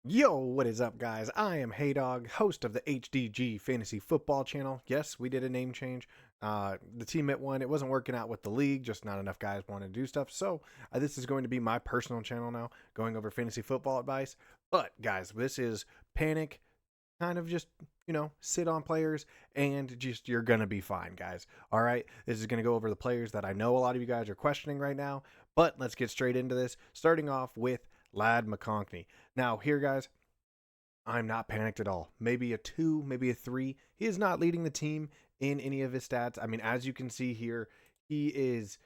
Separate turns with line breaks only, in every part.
Yo, what is up, guys? I am Hey Dog, host of the HDG Fantasy Football channel. Yes, we did a name change. The teammate one, it wasn't working out with the league, just not enough guys wanted to do stuff. So, this is going to be my personal channel now, going over fantasy football advice. But, guys, this is panic, kind of just, sit on players and just you're going to be fine, guys. All right, this is going to go over the players that I know a lot of you guys are questioning right now. But let's get straight into this, starting off with Lad McConkey. Now, here, guys, I'm not panicked at all. Maybe a 2, maybe a 3. He is not leading the team in any of his stats. I mean, as you can see here, he is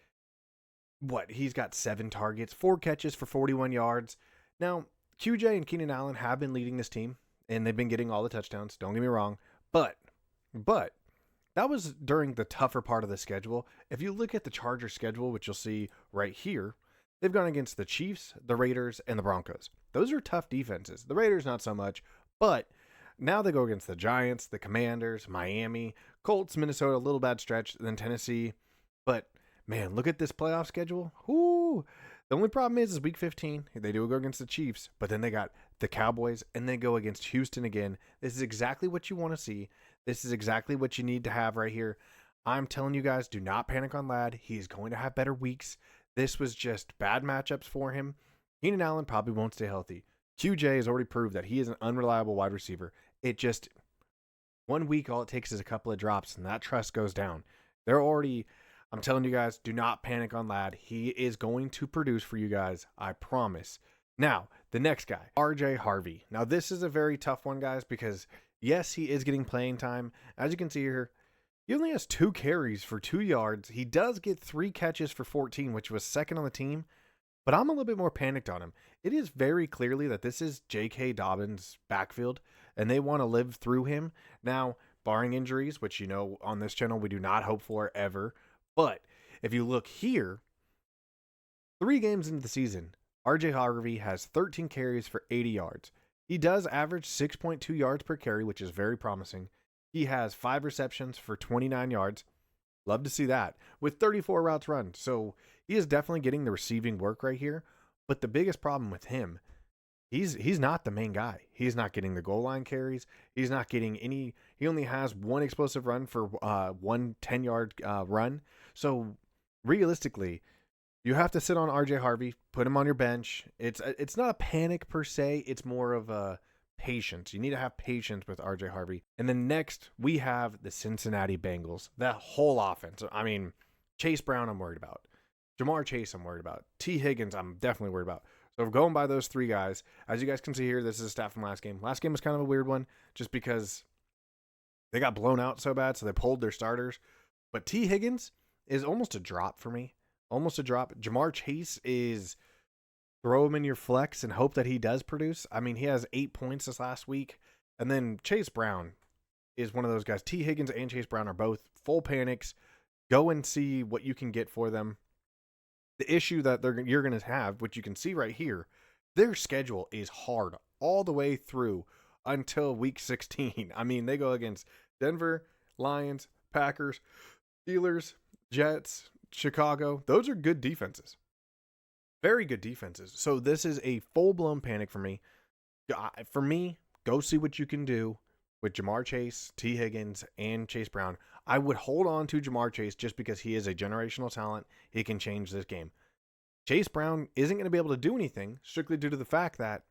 what? He's got 7 targets, 4 catches for 41 yards. Now, QJ and Keenan Allen have been leading this team, and they've been getting all the touchdowns. Don't get me wrong. But that was during the tougher part of the schedule. If you look at the Chargers schedule, which you'll see right here, they've gone against the Chiefs, the Raiders, and the Broncos. Those are tough defenses. The Raiders, not so much, but now they go against the Giants, the Commanders, Miami, Colts, Minnesota, a little bad stretch, then Tennessee. But man, look at this playoff schedule. Ooh. The only problem is week 15. They do go against the Chiefs, but then they got the Cowboys and they go against Houston again. This is exactly what you want to see. This is exactly what you need to have right here. I'm telling you guys, do not panic on Lad. He is going to have better weeks. This was just bad matchups for him. Keenan Allen probably won't stay healthy. QJ has already proved that he is an unreliable wide receiver. It just, one week, all it takes is a couple of drops, and that trust goes down. I'm telling you guys, do not panic on Lad. He is going to produce for you guys. I promise. Now, the next guy, RJ Harvey. Now, this is a very tough one, guys, because yes, he is getting playing time. As you can see here, he only has 2 carries for 2 yards. He does get 3 catches for 14, which was second on the team. But I'm a little bit more panicked on him. It is very clearly that this is J.K. Dobbins' backfield, and they want to live through him. Now, barring injuries, which on this channel we do not hope for ever. But if you look here, 3 games into the season, RJ Harvey has 13 carries for 80 yards. He does average 6.2 yards per carry, which is very promising. He has 5 receptions for 29 yards. Love to see that with 34 routes run. So he is definitely getting the receiving work right here. But the biggest problem with him, he's not the main guy. He's not getting the goal line carries. He's not getting any. He only has 1 explosive run for 1 10-yard run. So realistically, you have to sit on RJ Harvey, put him on your bench. It's not a panic per se. It's more of a patience. You need to have patience with RJ Harvey. And then next, we have the Cincinnati Bengals. That whole offense. I mean, Chase Brown, I'm worried about. Jamar Chase, I'm worried about. T. Higgins, I'm definitely worried about. So we're going by those 3 guys. As you guys can see here, this is a stat from last game. Last game was kind of a weird one just because they got blown out so bad, so they pulled their starters. But T. Higgins is almost a drop for me. Almost a drop. Jamar Chase is throw him in your flex and hope that he does produce. I mean, he has 8 points this last week. And then Chase Brown is one of those guys. T. Higgins and Chase Brown are both full panics. Go and see what you can get for them. The issue that you're going to have, which you can see right here, their schedule is hard all the way through until week 16. I mean, they go against Denver, Lions, Packers, Steelers, Jets, Chicago. Those are good defenses. Very good defenses. So this is a full-blown panic for me. For me, go see what you can do with Jamar Chase, T. Higgins, and Chase Brown. I would hold on to Jamar Chase just because he is a generational talent. He can change this game. Chase Brown isn't going to be able to do anything strictly due to the fact that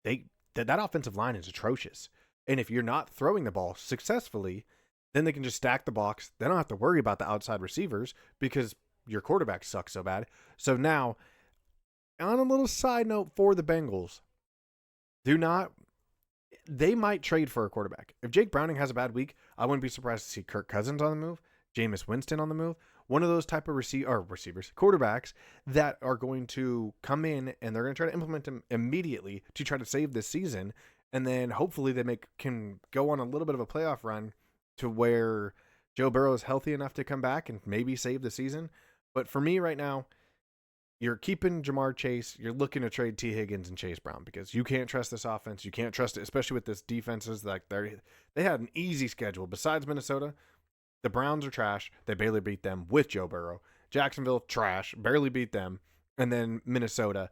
that offensive line is atrocious. And if you're not throwing the ball successfully, then they can just stack the box. They don't have to worry about the outside receivers because your quarterback sucks so bad. So now, on a little side note for the Bengals, they might trade for a quarterback. If Jake Browning has a bad week, I wouldn't be surprised to see Kirk Cousins on the move, Jameis Winston on the move, one of those type of receivers, quarterbacks that are going to come in and they're going to try to implement them immediately to try to save this season. And then hopefully they can go on a little bit of a playoff run to where Joe Burrow is healthy enough to come back and maybe save the season. But for me right now, you're keeping Jamar Chase. You're looking to trade T. Higgins and Chase Brown because you can't trust this offense. You can't trust it, especially with this defenses. Like they had an easy schedule. Besides Minnesota, the Browns are trash. They barely beat them with Joe Burrow. Jacksonville, trash. Barely beat them. And then Minnesota,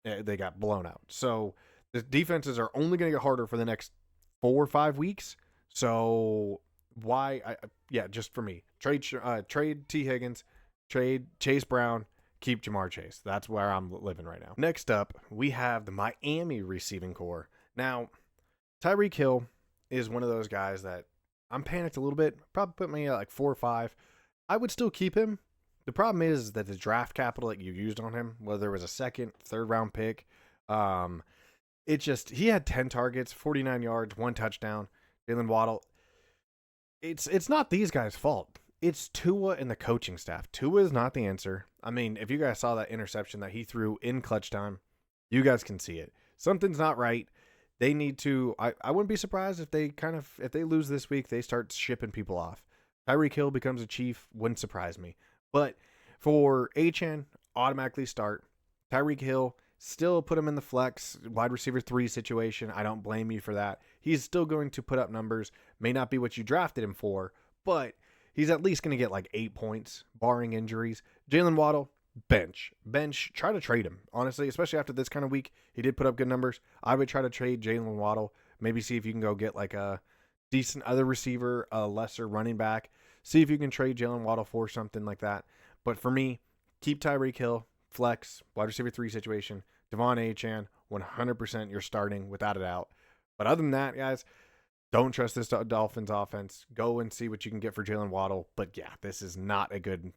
they got blown out. So The defenses are only going to get harder for the next 4 or 5 weeks. So why? Yeah, just for me, trade T Higgins, trade Chase Brown, keep Jamar Chase. That's where I'm living right now. Next up, we have the Miami receiving core. Now, Tyreek Hill is one of those guys that I'm panicked a little bit. Probably put me at like 4 or 5. I would still keep him. The problem is that the draft capital that you used on him, whether it was a second, third round pick, he had 10 targets, 49 yards, 1 touchdown. Jalen Waddle. It's not these guys' fault. It's Tua and the coaching staff. Tua is not the answer. I mean, if you guys saw that interception that he threw in clutch time, you guys can see it. Something's not right. They need to. I wouldn't be surprised if they lose this week, they start shipping people off. Tyreek Hill becomes a Chief, wouldn't surprise me. But for Achane, automatically start. Tyreek Hill, still put him in the flex wide receiver 3 situation. I don't blame you for that. He's still going to put up numbers. May not be what you drafted him for, but he's at least going to get like 8 points, barring injuries. Jalen Waddle, bench. Try to trade him, honestly, especially after this kind of week. He did put up good numbers. I would try to trade Jalen Waddle. Maybe see if you can go get like a decent other receiver, a lesser running back. See if you can trade Jalen Waddle for something like that. But for me, keep Tyreek Hill, flex, wide receiver 3 situation. Devon Achane, 100% you're starting without a doubt. But other than that, guys, don't trust this Dolphins offense. Go and see what you can get for Jalen Waddle. But yeah, this is not a good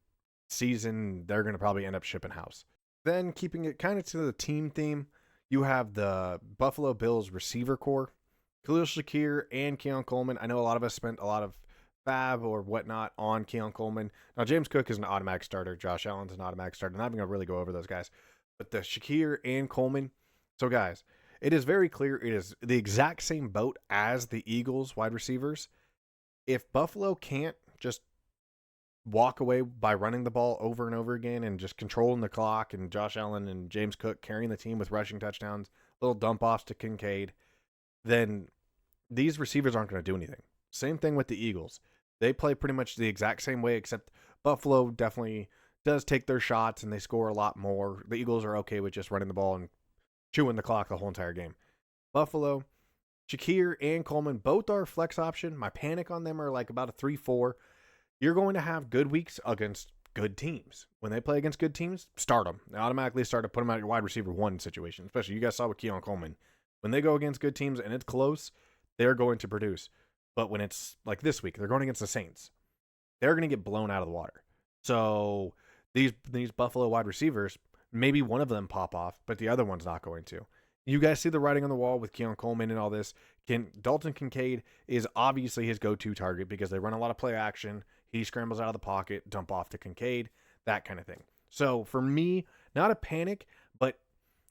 season. They're going to probably end up shipping house. Then keeping it kind of to the team theme, you have the Buffalo Bills receiver core. Khalil Shakir and Keon Coleman. I know a lot of us spent a lot of fab or whatnot on Keon Coleman. Now, James Cook is an automatic starter. Josh Allen's an automatic starter. I'm not even going to really go over those guys. But the Shakir and Coleman. So, guys, it is very clear it is the exact same boat as the Eagles wide receivers. If Buffalo can't just walk away by running the ball over and over again and just controlling the clock, and Josh Allen and James Cook carrying the team with rushing touchdowns, little dump offs to Kincaid, then these receivers aren't going to do anything. Same thing with the Eagles. They play pretty much the exact same way, except Buffalo definitely does take their shots and they score a lot more. The Eagles are okay with just running the ball and chewing the clock the whole entire game. Buffalo, Shakir and Coleman, both are flex option. My panic on them are like about a 3-4. You're going to have good weeks against good teams. When they play against good teams, start them. They automatically start to put them out your wide receiver 1 situation, especially you guys saw with Keon Coleman. When they go against good teams and it's close, they're going to produce. But when it's like this week, they're going against the Saints. They're going to get blown out of the water. So these Buffalo wide receivers, maybe one of them pop off, but the other one's not going to. You guys see the writing on the wall with Keon Coleman and all this. Dalton Kincaid is obviously his go-to target because they run a lot of play action. He scrambles out of the pocket, dump off to Kincaid, that kind of thing. So for me, not a panic, but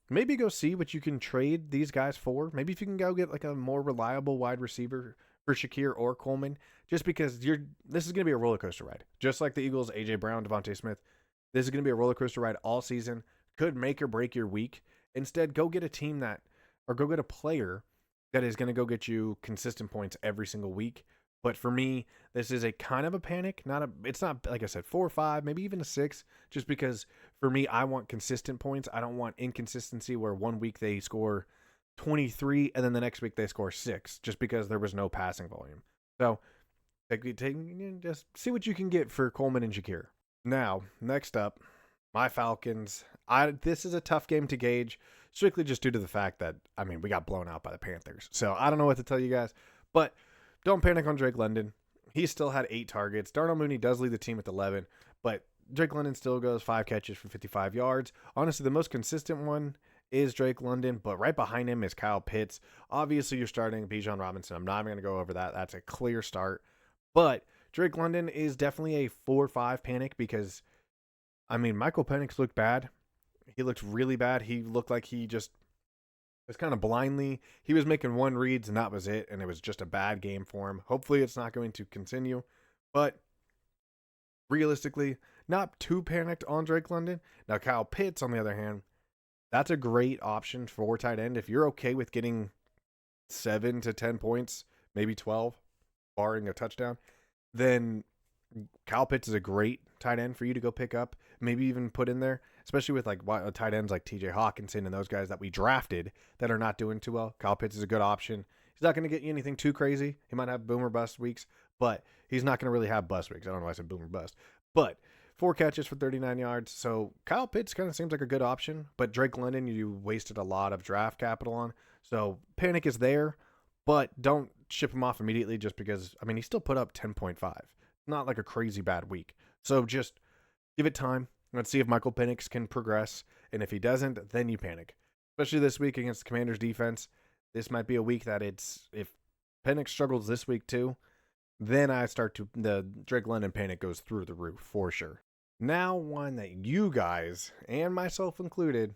maybe go see what you can trade these guys for. Maybe if you can go get like a more reliable wide receiver for Shakir or Coleman, just because this is going to be a roller coaster ride. Just like the Eagles, A.J. Brown, Devontae Smith, this is going to be a roller coaster ride all season. Could make or break your week. Instead, go get a team go get a player that is going to go get you consistent points every single week. But for me, this is a kind of a panic. It's not, like I said, 4 or 5, maybe even a 6, just because for me, I want consistent points. I don't want inconsistency where one week they score 23 and then the next week they score 6 just because there was no passing volume. So just see what you can get for Coleman and Shakir. Now, next up, my Falcons. This is a tough game to gauge, strictly just due to the fact that, we got blown out by the Panthers. So I don't know what to tell you guys, but don't panic on Drake London. He still had 8 targets. Darnell Mooney does lead the team with 11, but Drake London still goes 5 catches for 55 yards. Honestly, the most consistent one is Drake London, but right behind him is Kyle Pitts. Obviously, you're starting Bijan Robinson. I'm not even going to go over that. That's a clear start. But Drake London is definitely a 4-5 panic because, Michael Penix looked bad. He looked really bad. He looked like he just was kind of blindly. He was making one reads and that was it, and it was just a bad game for him. Hopefully it's not going to continue, but realistically, not too panicked on Drake London. Now, Kyle Pitts, on the other hand, that's a great option for tight end. If you're okay with getting 7 to 10 points, maybe 12, barring a touchdown, then Kyle Pitts is a great tight end for you to go pick up, maybe even put in there, especially with like tight ends like TJ Hawkinson and those guys that we drafted that are not doing too well. Kyle Pitts is a good option. He's not going to get you anything too crazy. He might have boomer bust weeks, but he's not going to really have bust weeks. I don't know why I said boomer bust, but 4 catches for 39 yards. So Kyle Pitts kind of seems like a good option, but Drake London, you wasted a lot of draft capital on. So panic is there, but don't ship him off immediately just because, I mean, he still put up 10.5. Not like a crazy bad week. So just give it time. Let's see if Michael Penix can progress. And if he doesn't, then you panic. Especially this week against the Commanders defense. This might be a week that if Penix struggles this week too, then the Drake London panic goes through the roof for sure. Now one that you guys, and myself included,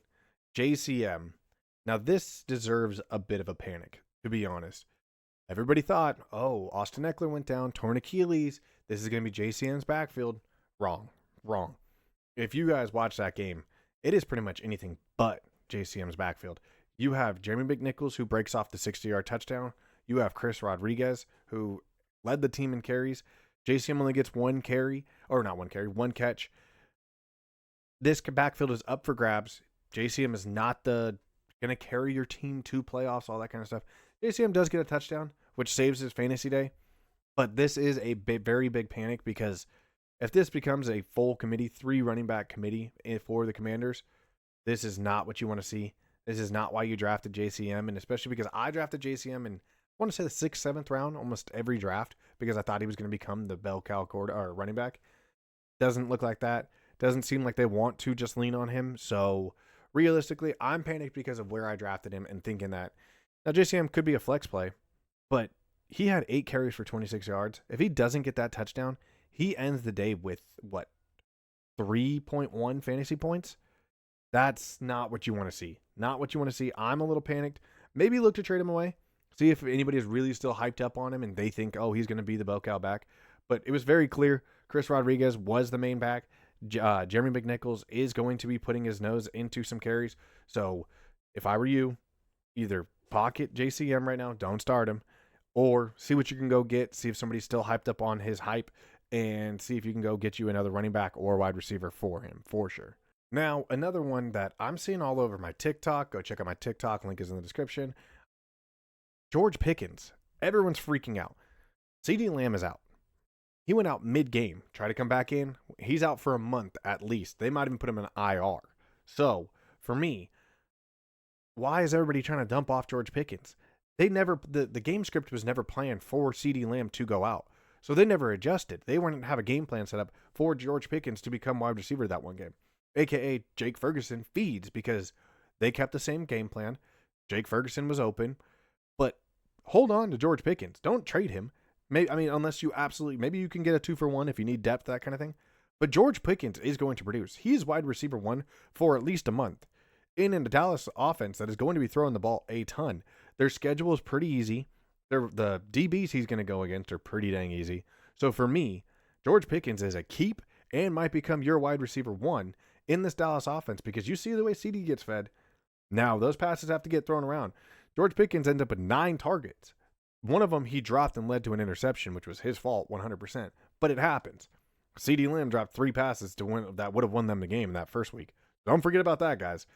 JCM. Now this deserves a bit of a panic, to be honest. Everybody thought, oh, Austin Eckler went down, torn Achilles. This is going to be JCM's backfield. Wrong. If you guys watch that game, it is pretty much anything but JCM's backfield. You have Jeremy McNichols, who breaks off the 60-yard touchdown. You have Chris Rodriguez, who led the team in carries. JCM only gets one catch. This backfield is up for grabs. JCM is not going to carry your team to playoffs, all that kind of stuff. JCM does get a touchdown, which saves his fantasy day. But this is a very big panic because if this becomes a full committee, 3 running back committee for the Commanders, this is not what you want to see. This is not why you drafted JCM, and especially because I drafted JCM in, I want to say the 6th, 7th round, almost every draft, because I thought he was going to become the bell cow running back. Doesn't look like that. Doesn't seem like they want to just lean on him. So realistically, I'm panicked because of where I drafted him and thinking that now JCM could be a flex play, but he had 8 carries for 26 yards. If he doesn't get that touchdown, he ends the day with 3.1 fantasy points. That's not what you want to see. Not what you want to see. I'm a little panicked. Maybe look to trade him away. See if anybody is really still hyped up on him and they think, oh, he's going to be the bell cow back. But it was very clear Chris Rodriguez was the main back. Jeremy McNichols is going to be putting his nose into some carries. So if I were you, either pocket JCM right now, don't start him, or see what you can go get. See if somebody's still hyped up on his hype and see if you can go get you another running back or wide receiver for him, for sure. Now, another one that I'm seeing all over my TikTok, go check out my TikTok, link is in the description. George Pickens. Everyone's freaking out. CeeDee Lamb is out. He went out mid-game, tried to come back in. He's out for a month at least. They might even put him in IR. So, for me, why is everybody trying to dump off George Pickens? The game script was never planned for CeeDee Lamb to go out. So they never adjusted. They wouldn't have a game plan set up for George Pickens to become wide receiver that one game. AKA Jake Ferguson feeds because they kept the same game plan. Jake Ferguson was open, but hold on to George Pickens. Don't trade him. Unless you maybe you can get a 2-for-1 if you need depth, that kind of thing. But George Pickens is going to produce. He's wide receiver 1 for at least a month in the Dallas offense that is going to be throwing the ball a ton. Their schedule is pretty easy. The DBs he's going to go against are pretty dang easy. So for me, George Pickens is a keep and might become your wide receiver 1 in this Dallas offense because you see the way CeeDee gets fed. Now, those passes have to get thrown around. George Pickens ends up with 9 targets. One of them he dropped and led to an interception, which was his fault 100%. But it happens. CeeDee Lamb dropped 3 passes to win that would have won them the game in that first week. Don't forget about that, guys.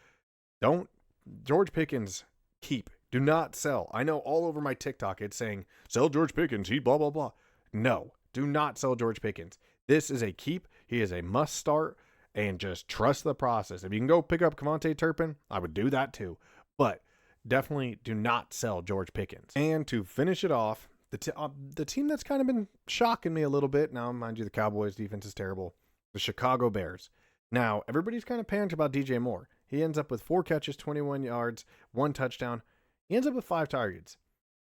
George Pickens keep. Do not sell. I know all over my TikTok it's saying, sell George Pickens, he blah, blah, blah. No, do not sell George Pickens. This is a keep. He is a must start, and just trust the process. If you can go pick up Kevontae Turpin, I would do that too. But definitely do not sell George Pickens. And to finish it off, the team that's kind of been shocking me a little bit, now mind you, the Cowboys defense is terrible, the Chicago Bears. Now, everybody's kind of panicked about DJ Moore. He ends up with 4 catches, 21 yards, 1 touchdown. He ends up with 5 targets.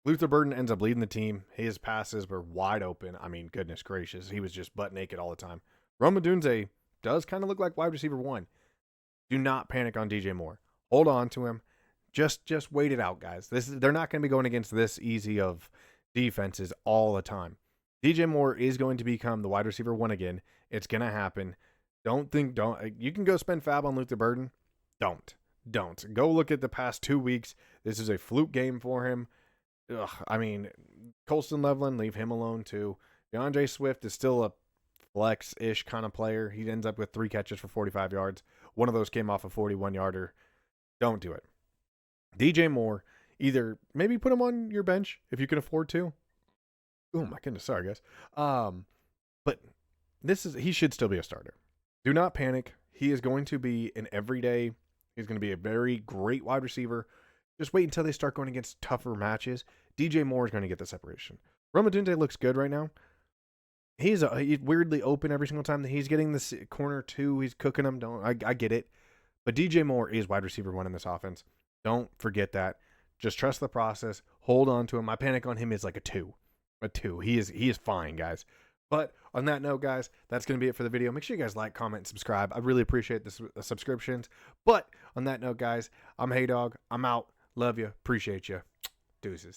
Luther Burden ends up leading the team. His passes were wide open. I mean, goodness gracious. He was just butt naked all the time. Rome Odunze does kind of look like wide receiver 1. Do not panic on DJ Moore. Hold on to him. Just wait it out, guys. They're not going to be going against this easy of defenses all the time. DJ Moore is going to become the wide receiver 1 again. It's going to happen. You can go spend fab on Luther Burden. Don't. Go look at the past 2 weeks. This is a fluke game for him. Colston Loveland, leave him alone too. DeAndre Swift is still a flex-ish kind of player. He ends up with 3 catches for 45 yards. One of those came off a 41-yarder. Don't do it. DJ Moore, either maybe put him on your bench if you can afford to. Oh my goodness, sorry guys. But he should still be a starter. Do not panic. He is going to be an everyday. He's going to be a very great wide receiver. Just wait until they start going against tougher matches. DJ Moore is going to get the separation. Romadunde looks good right now. He's weirdly open every single time that he's getting this corner two. He's cooking them. I get it. But DJ Moore is wide receiver one in this offense. Don't forget that. Just trust the process. Hold on to him. My panic on him is like a 2. A 2. He is fine, guys. But on that note, guys, that's going to be it for the video. Make sure you guys like, comment, and subscribe. I really appreciate the subscriptions. But on that note, guys, I'm Hey Dog. I'm out. Love you. Appreciate you. Deuces.